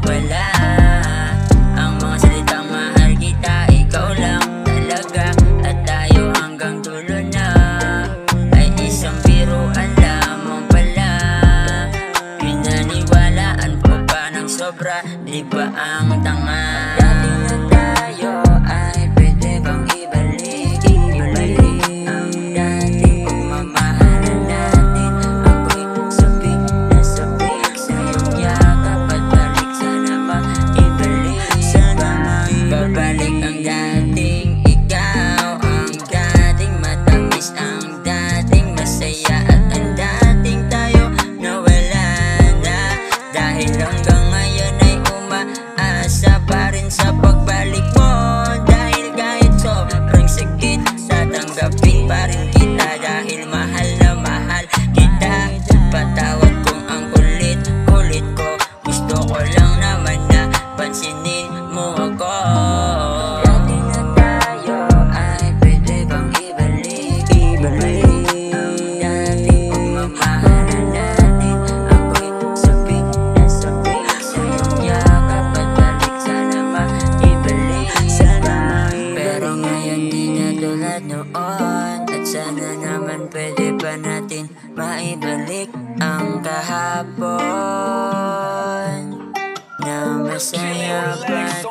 mawala. Ang mga salitang mahal kita, ikaw lang talaga. At tayo hanggang dulo na ay isang biruan lamang pala. Pinaniwalaan pa ba ng sobra, di ba ang tanga? Dati na tayo ay pwede bang ibalik? Ibalik ang dating pagmamahalan natin. Ako'y sabik na sabik sa iyong yakap at balik, sana maibalik. Sana maibalik ang dating ikaw, ang dating matamis, ang dating masaya, at ang dating tayo nawala na. Dahil hanggang ngayon ay umaasa pa rin sa pagbalik mo. Dahil kahit sobrang sakit, tatanggapin pa rin kita. Dahil mahal na mahal kita. Patawad kung ang kulit-kulit ko, gusto ko lang naman na pansinin mo ako. Dati na tayo ay pwede bang ibalik? Ibalik ang dating pagmamahalan natin. Ako'y sabik na sabik sa iyong yakap at balik, sana maibalik. Sana maibalik. Pero ngayon di na tulad noon, at sana naman pwede pa natin maibalik ang kahapon na masaya pa